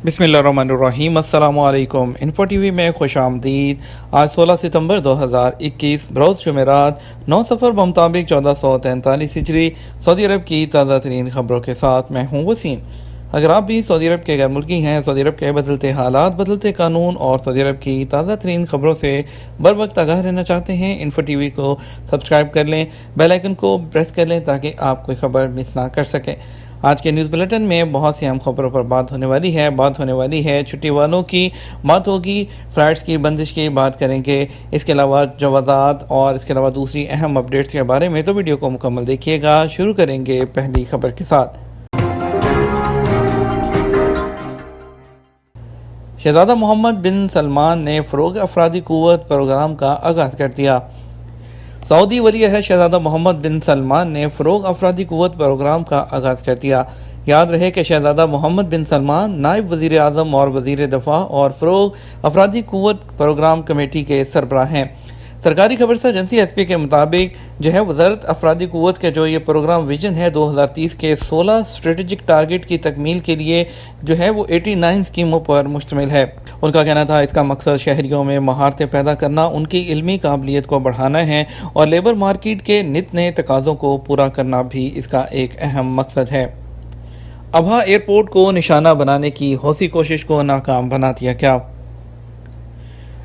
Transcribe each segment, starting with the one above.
बिस्मिल्लाहिर्रहमानिर्रहीम। अस्सलाम वालेकुम। इन्फो टीवी में खुश आमदीद। आज 16 सितंबर 2021 बरोज़ जुमेरात 9 सफ़र बमुताबिक 1443 हिजरी सऊदी अरब की ताज़ा तरीन खबरों के साथ मैं हूँ वसीम। अगर आप भी सऊदी अरब के गैर मुल्की हैं, सऊदी अरब के बदलते हालात, बदलते कानून और सऊदी अरब की ताज़ा तरीन खबरों से बर वक्त आगाह रहना चाहते हैं, इन्फो टीवी को सब्सक्राइब कर लें, बेल आइकन को प्रेस कर लें ताकि आप कोई खबर मिस ना कर सकें। आज के न्यूज़ बुलेटिन में बहुत सी अहम खबरों पर बात होने वाली है छुट्टी वालों की बात होगी, फ़्लाइट्स की बंदिश की बात करेंगे, इसके अलावा जवाज़ात और इसके अलावा दूसरी अहम अपडेट्स के बारे में। तो वीडियो को मुकम्मल देखिएगा। शुरू करेंगे पहली खबर के साथ। शहज़ादा मोहम्मद बिन सलमान ने फ़रोग़ अफरादी क़ुव्वत प्रोग्राम का आगाज़ कर दिया। सऊदी वली अहद शहज़ादा मोहम्मद बिन सलमान ने फ़रोग़ अफरादी क़ुव्वत प्रोग्राम का आगाज़ कर दिया। याद रहे कि शहज़ादा मोहम्मद बिन सलमान नायब वज़ीर आज़म और वज़ीर दफ़ा और फ़रोग़ अफरादी क़ुव्वत प्रोग्राम कमेटी के सरबराह हैं। सरकारी खबरसा एजेंसी एसपी के मुताबिक वज़ारत अफरादी क़ुव्वत के जो ये प्रोग्राम विजन है 2030 के 16 स्ट्रेटजिक टारगेट की तकमील के लिए वो 89 स्कीमों पर मुश्तमिल है। उनका कहना था इसका मकसद शहरियों में महारतें पैदा करना, उनकी इल्मी काबिलियत को बढ़ाना है और लेबर मार्केट के नित नए तकाज़ों को पूरा करना भी इसका एक अहम मकसद है। अबहा एयरपोर्ट को निशाना बनाने की हौसी कोशिश को नाकाम बना दिया गया।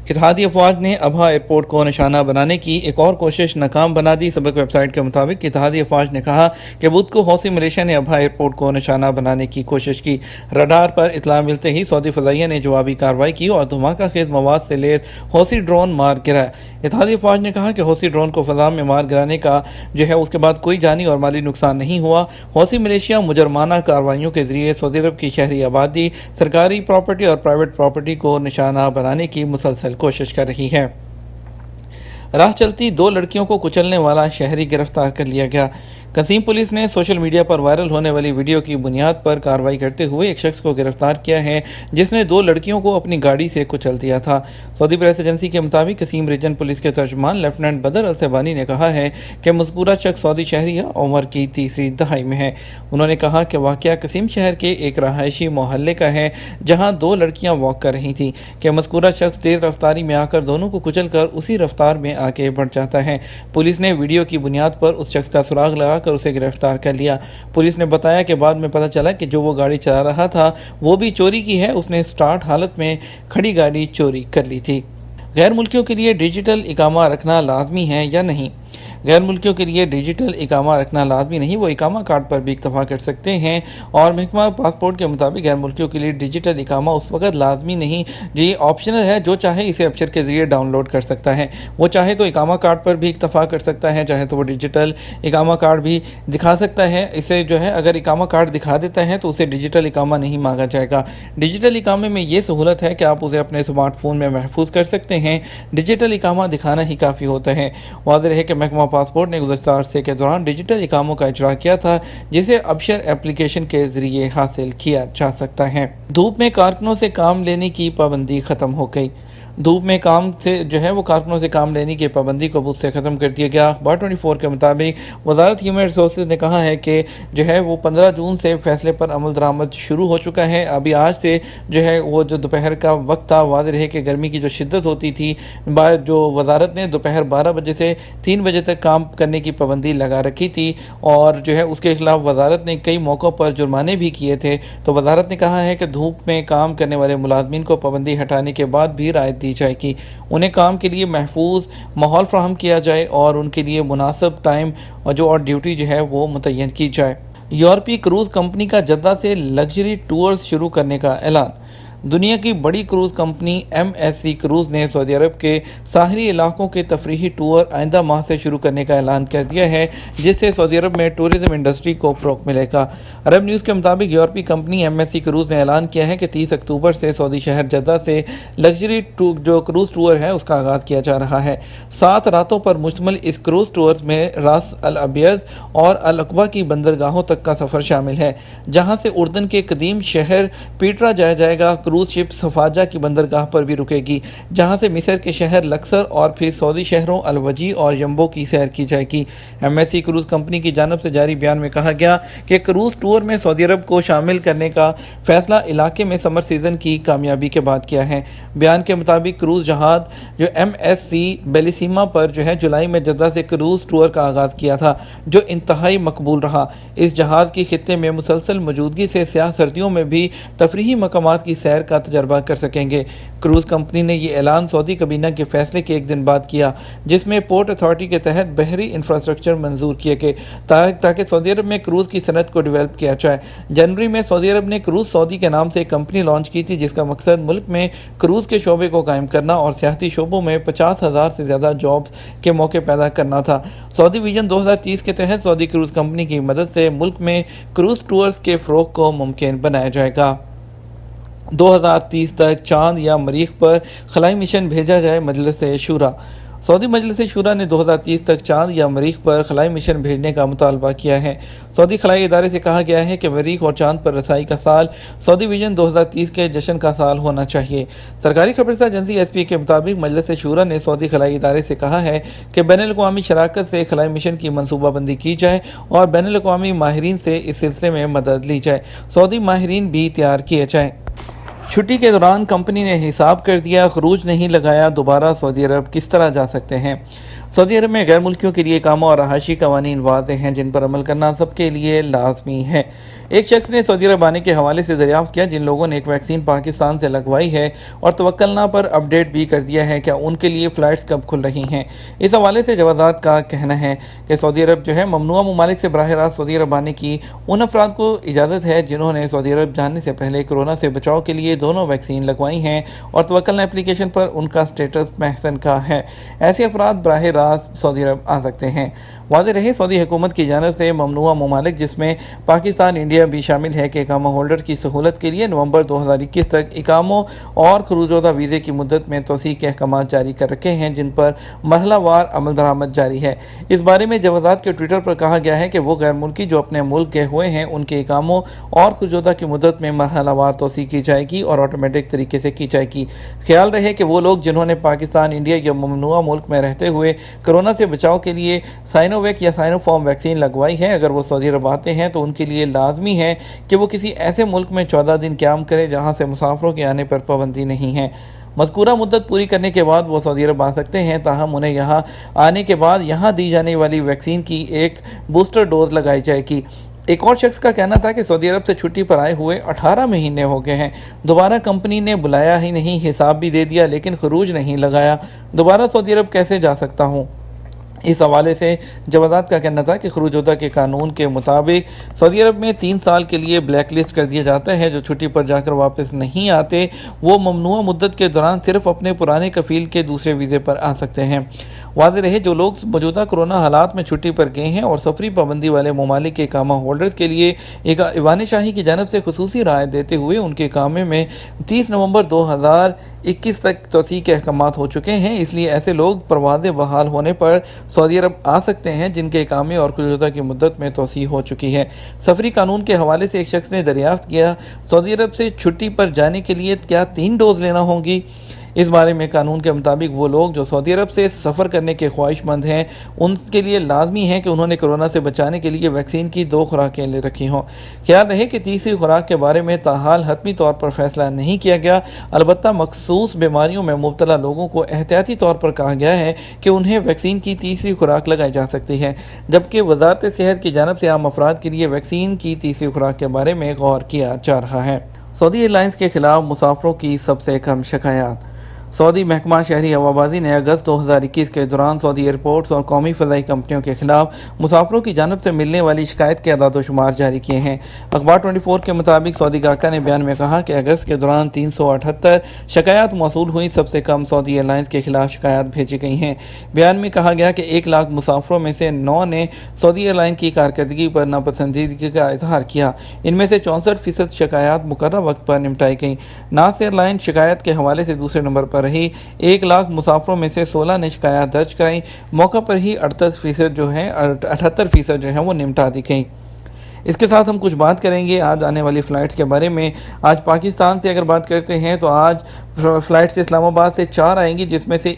इत्तेहादी अफवाज ने अबहा एयरपोर्ट को निशाना बनाने की एक और कोशिश नाकाम बना दी। सबक वेबसाइट के मुताबिक इत्तेहादी अफवाज ने कहा कि बुध को हौसी मलेशिया ने अबहा एयरपोर्ट को निशाना बनाने की कोशिश की। रडार पर इतला मिलते ही सऊदी फ़ज़ाइया ने जवाबी कार्रवाई की और धमाका खेज मवाद से लैस हौसी ड्रोन मार गिराया। इत्तेहादी अफवाज ने कहा कि हौसी ड्रोन को फ़ज़ा में मार गिराने का उसके बाद कोई जानी और माली नुकसान नहीं हुआ। हौसी मलेशिया मुजरमाना कार्रवाइयों के जरिए सऊदी अरब की शहरी आबादी, सरकारी प्रॉपर्टी और प्राइवेट प्रॉपर्टी को निशाना बनाने की मुसलसल कोशिश कर रही है। राह चलती 2 लड़कियों को कुचलने वाला शहरी गिरफ्तार कर लिया गया। कसीम पुलिस ने सोशल मीडिया पर वायरल होने वाली वीडियो की बुनियाद पर कार्रवाई करते हुए एक शख्स को गिरफ्तार किया है जिसने 2 लड़कियों को अपनी गाड़ी से कुचल दिया था। सऊदी प्रेस एजेंसी के मुताबिक कसीम रीजन पुलिस के तर्जुमान लेफ्टिनेंट बदर अल-सबानी ने कहा है कि मज़कूरा शख्स सऊदी शहरी उम्र की तीसरी दहाई में है। उन्होंने कहा कि वाक़या कसीम शहर के एक रहायशी मोहल्ले का है जहाँ 2 लड़कियाँ वॉक कर रही थीं कि मज़कूरा शख्स तेज़ रफ्तारी में आकर दोनों को कुचल कर उसी रफ्तार में आगे बढ़ जाता है। पुलिस ने वीडियो की बुनियाद पर उस शख्स का सुराग लगाकर उसे गिरफ्तार कर लिया। पुलिस ने बताया कि बाद में पता चला कि जो वो गाड़ी चला रहा था वो भी चोरी की है। उसने स्टार्ट हालत में खड़ी गाड़ी चोरी कर ली थी। गैर मुल्कियों के लिए डिजिटल इकामा रखना लाजमी है या नहीं? गैर मुल्कियों के लिए डिजिटल इकामा रखना लाजमी नहीं, वो इकामा कार्ड पर भी इक्तफा कर सकते हैं। और महकमा पासपोर्ट के मुताबिक गैर मुल्कियों के लिए डिजिटल इकामा उस वक्त लाजमी नहीं, ये ऑप्शनल है। जो चाहे इसे अबशर के ज़रिए डाउनलोड कर सकता है। वो चाहे तो इकामा कार्ड पर भी इक्तफा कर सकता है, चाहे तो वो डिजिटल इकामा कार्ड भी दिखा सकता है। इसे अगर इकामा कार्ड दिखा देता है तो उसे डिजिटल इकामा नहीं मांगा जाएगा। डिजिटल इकामे में ये सहूलत है कि आप उसे अपने स्मार्टफोन में महफूज कर सकते हैं। डिजिटल इकामा दिखाना ही काफ़ी होता है। वाज़ेह है कि महकमा पासपोर्ट ने गुज़श्ता अरसे के दौरान डिजिटल इकामों का इजरा किया था जिसे अबशर एप्लीकेशन के जरिए हासिल किया जा सकता है। धूप में कारकुनों से काम लेने की पाबंदी ख़त्म हो गई। धूप में काम से वो कारकुनों से काम लेने की पाबंदी को बुध से ख़त्म कर दिया गया। अखबार 24 के मुताबिक वज़ारत ह्यूमन रिसोर्सेज ने कहा है कि वो 15 जून से फैसले पर अमल दरामद शुरू हो चुका है। अभी आज से वो जो दोपहर का वक्त था, वाज़ेह रहे कि गर्मी की जो शिद्दत होती थी, जो वज़ारत ने दोपहर 12 बजे से 3 बजे तक काम करने की पाबंदी लगा रखी थी और उसके खिलाफ वज़ारत ने कई मौक़ों पर जुर्माने भी किए थे। तो वज़ारत ने कहा है कि धूप में काम करने वाले मुलाज़मीन को पाबंदी हटाने के बाद भी राहत दी जाएगी। उन्हें काम के लिए महफूज माहौल फ्राहम किया जाए और उनके लिए मुनासिब टाइम और ड्यूटी वो मुतय्यन की जाए। यूरोपीय क्रूज़ कंपनी का जद्दा से लग्जरी टूर्स शुरू करने का ऐलान। दुनिया की बड़ी क्रूज़ कंपनी MSC क्रूज़ ने सऊदी अरब के साहली इलाकों के तफरीही टूर आइंदा माह से शुरू करने का ऐलान कर दिया है, जिससे सऊदी अरब में टूरिज़्म इंडस्ट्री को फ़रोग़ मिलेगा। अरब न्यूज़ के मुताबिक यूरोपीय कंपनी MSC क्रूज़ ने ऐलान किया है कि 30 अक्टूबर से सऊदी शहर जद्दा से लग्जरी जो क्रूज़ टूर है उसका आगाज़ किया जा रहा है। 7 रातों पर मुश्तमिल इस क्रूज़ टूर में रास अल अबियज़ और अल अक़बा की बंदरगाहों तक का सफ़र शामिल है, जहाँ से उर्दन के कदीम शहर पीटरा जाया जाएगा। क्रूज शिप सफाजा की बंदरगाह पर भी रुकेगी, जहां से मिस्र के शहर लक्सर और फिर सऊदी शहरों अलवजी और यम्बो की सैर की जाएगी। MSC क्रूज कंपनी की जानब से जारी बयान में कहा गया कि क्रूज टूर में सऊदी अरब को शामिल करने का फैसला इलाके में समर सीजन की कामयाबी के बाद किया है। बयान के मुताबिक क्रूज जहाज जो MSC बेलिसीमा पर जुलाई में जद्दा से क्रूज टूर का आगाज किया था, जो इंतहाई मकबूल रहा। इस जहाज की खित्ते में मुसलसल मौजूदगी से सियाह सर्दियों में भी तफरीही मकामात की सैर का तजर्बा कर सकेंगे। क्रूज कंपनी ने ये ऐलान सऊदी कबीना के फैसले के एक दिन बाद किया, जिसमें पोर्ट अथॉरिटी के तहत बहरी इंफ्रास्ट्रक्चर मंजूर किए गए ताकि सऊदी अरब में क्रूज की सनत को डेवलप किया जाए। जनवरी में सऊदी अरब ने क्रूज सऊदी के नाम से एक कंपनी लॉन्च की थी, जिसका मकसद मुल्क में क्रूज के शोबे को कायम करना और सियाहती शोबों में 50,000 से ज़्यादा जॉब्स के मौके पैदा करना था। सऊदी विजन 2030 के तहत सऊदी क्रूज कंपनी की मदद से मुल्क में क्रूज टूर्स के फ़रोग़ को मुमकिन बनाया जाएगा। 2030 तक चांद या मरीख पर खलाई मिशन भेजा जाए। मजलिस शूरा सऊदी मजलिस शूरा ने 2030 तक चांद या मरीख पर खलाई मिशन भेजने का मुतालबा किया है। सऊदी खलाई इदारे से कहा गया है कि मरीख और चांद पर रसाई का साल सऊदी विजन 2030 के जश्न का साल होना चाहिए। सरकारी खबरसां एजेंसी SP के मुताबिक मजलिस शूरा ने सऊदी खलाई इदारे से कहा है कि बैनुल-अक़वामी शराकत से खलाई मिशन की मनसूबाबंदी की जाए और बैनुल-अक़वामी माहिरीन से इस सिलसिले में मदद ली जाए। सऊदी माहिरीन भी तैयार किए जाएँ। छुट्टी के दौरान कंपनी ने हिसाब कर दिया, खरूज नहीं लगाया, दोबारा सऊदी अरब किस तरह जा सकते हैं। सऊदी अरब में गैर मुल्कियों के लिए इकामा और रहायशी कवानीन वाज़ेह हैं, जिन पर अमल करना सबके लिए लाजमी है। एक शख्स ने सऊदी अरब आने के हवाले से दरियाफ्त किया, जिन लोगों ने एक वैक्सीन पाकिस्तान से लगवाई है और तवक्कलना पर अपडेट भी कर दिया है, क्या उनके लिए फ़्लाइट्स कब खुल रही हैं। इस हवाले से जवाज़ात का कहना है कि सऊदी अरब ममनुआ ममालिक से बराह रास्त सऊदी अरब आने की उन अफराद को इजाज़त है जिन्होंने सऊदी अरब जाने से पहले कोरोना से बचाव के लिए दोनों वैक्सीन लगवाई हैं और तवक्कलना एप्लीकेशन पर उनका स्टेटस महसन का है। ऐसे अफराद बराह रास्त सऊदी अरब आ सकते हैं। वाज़ेह रहे, सऊदी हुकूमत की जानब से ममनुआ ममालिक जिसमें पाकिस्तान इंडिया भी शामिल है कि इकामा होल्डर की सहूलत के लिए नवंबर 2021 तक इकामों और खरूजोदा वीज़े की मुद्दत में तोसी के अहकाम जारी कर रखे हैं, जिन पर मरहलावार अमल दरामद जारी है। इस बारे में जवाज़ात के ट्विटर पर कहा गया है कि वो गैर मुल्की जो अपने मुल्क गए हुए हैं उनके इकामों और खरूजोदा की मुद्दत में मरहलावार तोसी की जाएगी और ऑटोमेटिक तरीके से की जाएगी। ख्याल रहे कि वो लोग जिन्होंने पाकिस्तान इंडिया या ममनुआ मुल्क में रहते हुए कोरोना से बचाव के लिए साइनोवैक या साइनोफार्म वैक्सीन लगवाई है, अगर वो सऊदी अरब आते हैं तो उनके लिए लाजमी है कि वो किसी ऐसे मुल्क में 14 दिन क़याम करें जहां से मुसाफिरों के आने पर पाबंदी नहीं है। मज़कूरा मुद्दत पूरी करने के बाद वो सऊदी अरब आ सकते हैं, ताहम उन्हें यहाँ आने के बाद यहाँ दी जाने वाली वैक्सीन की एक बूस्टर डोज लगाई जाएगी। एक और शख्स का कहना था कि सऊदी अरब से छुट्टी पर आए हुए 18 महीने हो गए हैं, दोबारा कंपनी ने बुलाया ही नहीं, हिसाब भी दे दिया लेकिन खरूज नहीं लगाया, दोबारा सऊदी अरब कैसे जा सकता हूँ। इस हवाले से जवाज़ात का कहना था कि खरूजोदा के कानून के मुताबिक सऊदी अरब में 3 साल के लिए ब्लैक लिस्ट कर दिया जाता है। जो छुट्टी पर जाकर वापस नहीं आते वो ममनुआ मुद्दत के दौरान सिर्फ अपने पुराने कफील के दूसरे वीज़े पर आ सकते हैं। वाज़ेह रहे, जो लोग मौजूदा कोरोना हालात में छुट्टी पर गए हैं और सफरी पाबंदी वाले ममालिक के इकामा होल्डर्स के लिए एक ईवान शाही की जानब से खुसूसी राय देते हुए उनके इकामे में 30 नवंबर 2021 तक तोसी के अहकाम हो चुके हैं, इसलिए ऐसे लोग परवाज़ें बहाल होने पर सऊदी अरब आ सकते हैं जिनके इकामे और खरूजोदा की मुद्दत में तोसी हो चुकी है। सफरी कानून के हवाले से एक शख्स ने दरियाफ्त किया, सऊदी अरब से छुट्टी पर जाने के लिए क्या 3 डोज लेना होंगी। इस बारे में कानून के मुताबिक वो लोग जो सऊदी अरब से सफ़र करने के ख्वाहिशमंद हैं उनके लिए लाजमी है कि उन्होंने कोरोना से बचाने के लिए वैक्सीन की 2 खुराकें ले रखी हों। ख्याल रहे कि तीसरी खुराक के बारे में ताहाल हतमी तौर पर फैसला नहीं किया गया, अलबत्ता मखसूस बीमारियों में मुब्तला लोगों को एहतियाती तौर पर कहा गया है कि उन्हें वैक्सीन की तीसरी खुराक लगाई जा सकती है, जबकि वजारत सेहत की जानब से आम अफराद के लिए वैक्सीन की तीसरी खुराक के बारे में गौर किया जा रहा है। सऊदी एयरलाइंस के खिलाफ मुसाफिरों की सबसे कम शिकायत। सऊदी महकमा शहरी हवाबाजी ने अगस्त 2021 के दौरान सऊदी एयरपोर्ट्स और कौमी फ़ज़ाई कंपनियों के खिलाफ मुसाफिरों की जानब से मिलने वाली शिकायत के अदाद शुमार जारी किए हैं। अखबार 24 के मुताबिक सऊदी गाका ने बयान में कहा कि अगस्त के दौरान 378 शिकायत मौसूल हुई, सबसे कम सऊदी एयरलाइंस के खिलाफ शिकायत भेजी गई हैं। बयान में कहा गया कि 1 लाख मुसाफिरों में से 9 ने सऊदी एयरलाइन की कारकर्दगी पर नापसंदीदगी का इजहार किया। इनमें से 64% शिकायत मुकर्रर वक्त पर निपटाई गई। नास एयरलाइन शिकायत के हवाले से दूसरे नंबर पर रही। 1 लाख मुसाफिरों में से 16 ने शिकायत दर्ज कराई। मौका पर ही 38% जो है वो निपटा दी गई। اس کے ساتھ ہم کچھ بات کریں گے آج آنے والی فلائٹس کے بارے میں۔ آج پاکستان سے اگر بات کرتے ہیں تو آج فلائٹ سے اسلام آباد سے 4 آئیں گی، جس میں سے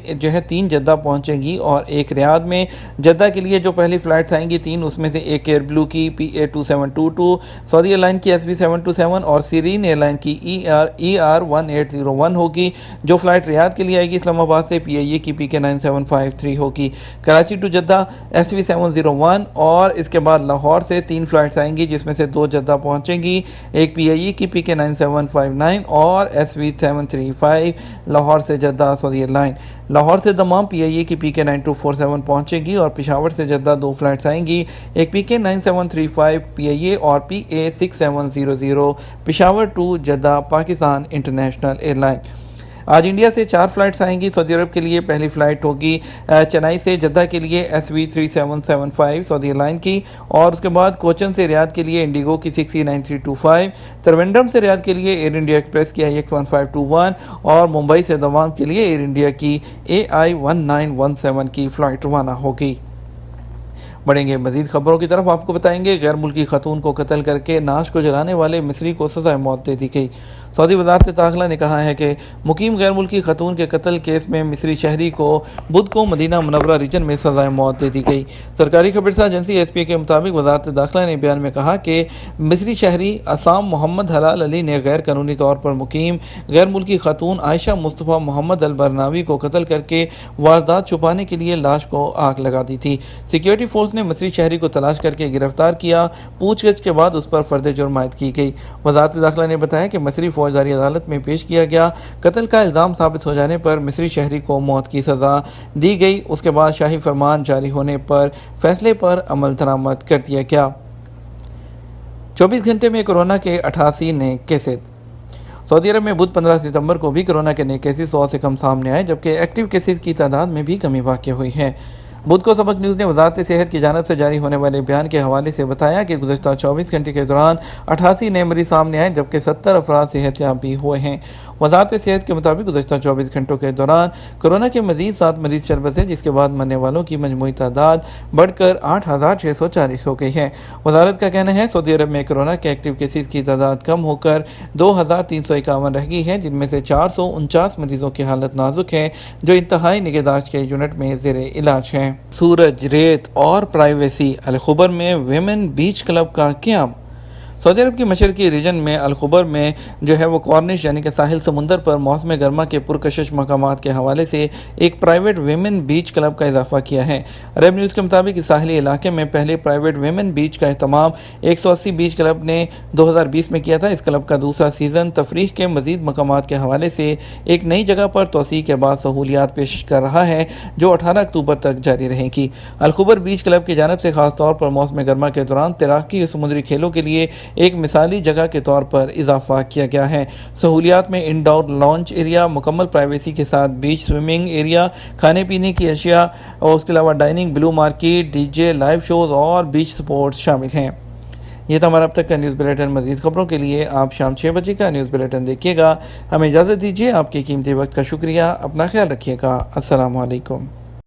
3 جدہ پہنچیں گی اور 1 ریاض میں۔ جدہ کے لیے جو پہلی فلائٹس آئیں گی 3، اس میں سے 1 ایئر بلو کی PA2722، سعودی ایئر لائن کی SB727 اور سیرین ایئر لائن کی ER1801 ہوگی۔ جو فلائٹ ریاض کے لیے آئے گی اسلام آباد سے PIA کی PK9753 ہوگی۔ کراچی ٹو جدہ SV701 اور اس کے بعد لاہور سے 3 فلائٹس آئیں گی، جس میں سے 2 جدہ پہنچیں گی، ایک PIA کی PK9759 اور SV735 لاہور سے جدہ سعودی ایئر لائن۔ لاہور سے دمام PIA کی PK9247 پہنچے گی اور پشاور سے جدہ 2 فلائٹس آئیں گی، ایک PK9735 PIA اور PA6700 Peshawar to Jeddah Pakistan International airline. آج انڈیا سے 4 فلائٹس آئیں گی۔ سعودی عرب کے لیے پہلی فلائٹ ہوگی چنئی سے جدہ کے لیے SV3775 سعودی ایئر لائن کی، اور اس کے بعد کوچن سے ریاض کے لیے انڈیگو کی 609325، تروینڈرم سے ریاض کے لیے ایئر انڈیا ایکسپریس کی IX1521 اور ممبئی سے دوام کے لیے ایئر انڈیا کی AI1917 کی فلائٹ روانہ ہوگی۔ بڑھیں گے مزید خبروں کی طرف، آپ کو بتائیں گے غیر ملکی خاتون کو قتل کر کے نعش کو جلانے والے مصری کو سزائے موت دے دی گئی۔ سعودی وزارت داخلہ نے کہا ہے کہ مقیم غیر ملکی خاتون کے قتل کیس میں مصری شہری کو بدھ کو مدینہ منورہ ریجن میں سزائے موت دے دی گئی۔ سرکاری خبرسا ایجنسی SPA کے مطابق وزارت داخلہ نے بیان میں کہا کہ مصری شہری عصام محمد حلال علی نے غیر قانونی طور پر مقیم غیر ملکی خاتون عائشہ مصطفیٰ محمد البرناوی کو قتل کر کے واردات چھپانے کے لیے لاش کو آگ لگا دی تھی۔ سیکیورٹی فورس نے مصری شہری کو تلاش کر کے گرفتار کیا، پوچھ گچھ کے بعد اس پر فرد جرم عائد کی گئی۔ وزارت داخلہ نے بتایا کہ مصری فوجداری عدالت میں پیش کیا گیا، قتل کا الزام ثابت ہو جانے پر مصری شہری کو موت کی سزا دی گئی۔ اس کے بعد شاہی فرمان جاری ہونے پر فیصلے پر عمل درآمد کر دیا گیا۔ 24 گھنٹے میں کورونا کے 88 نئے کیسز۔ سعودی عرب میں بدھ 15 ستمبر کو بھی کورونا کے نئے کیسز 100 سے کم سامنے آئے، جبکہ ایکٹیو کیسز کی تعداد میں بھی کمی واقع ہوئی ہے۔ بدھ کو سبق نیوز نے وزارت صحت کی جانب سے جاری ہونے والے بیان کے حوالے سے بتایا کہ گزشتہ 24 گھنٹے کے دوران 88 نئے مریض سامنے آئے، جبکہ 70 افراد صحت یاب بھی ہوئے ہیں۔ وزارت صحت کے مطابق گزشتہ 24 گھنٹوں کے دوران کورونا کے مزید 7 مریض شرح بسے، جس کے بعد مرنے والوں کی مجموعی تعداد بڑھ کر 8640 ہو گئی ہے۔ وزارت کا کہنا ہے سعودی عرب میں کورونا کے ایکٹیو کیسز کی تعداد کم ہو کر 2351 رہ گئی ہے، جن میں سے 449 مریضوں کی حالت نازک ہے، جو انتہائی نگہداشت کے یونٹ میں زیر علاج ہیں۔ سورج، ریت اور پرائیویسی، الخبر میں ویمن بیچ کلب کا قیام۔ سعودی عرب کی مشرقی ریجن میں الخبر میں وہ کارنش یعنی کہ ساحل سمندر پر موسم گرما کے پرکشش مقامات کے حوالے سے ایک پرائیویٹ ویمن بیچ کلب کا اضافہ کیا ہے۔ عرب نیوز کے مطابق اس ساحلی علاقے میں پہلے پرائیویٹ ویمن بیچ کا اہتمام 180 بیچ کلب نے 2020 میں کیا تھا۔ اس کلب کا دوسرا سیزن تفریح کے مزید مقامات کے حوالے سے ایک نئی جگہ پر توسیع کے بعد سہولیات پیش کر رہا ہے، جو 18 اکتوبر تک جاری رہے گی۔ الخبر بیچ کلب کی جانب سے خاص طور پر موسم گرما کے دوران تیراکی اور سمندری کھیلوں کے لیے ایک مثالی جگہ کے طور پر اضافہ کیا گیا ہے۔ سہولیات میں انڈور لانچ ایریا، مکمل پرائیویسی کے ساتھ بیچ سوئمنگ ایریا، کھانے پینے کی اشیاء اور اس کے علاوہ ڈائننگ، بلو مارکیٹ، DJ، لائیو شوز اور بیچ سپورٹس شامل ہیں۔ یہ تھا ہمارا اب تک کا نیوز بلیٹن۔ مزید خبروں کے لیے آپ شام 6 بجے کا نیوز بلیٹن دیکھیے گا۔ ہمیں اجازت دیجیے، آپ کے قیمتی وقت کا شکریہ، اپنا خیال رکھیے گا۔ السلام علیکم۔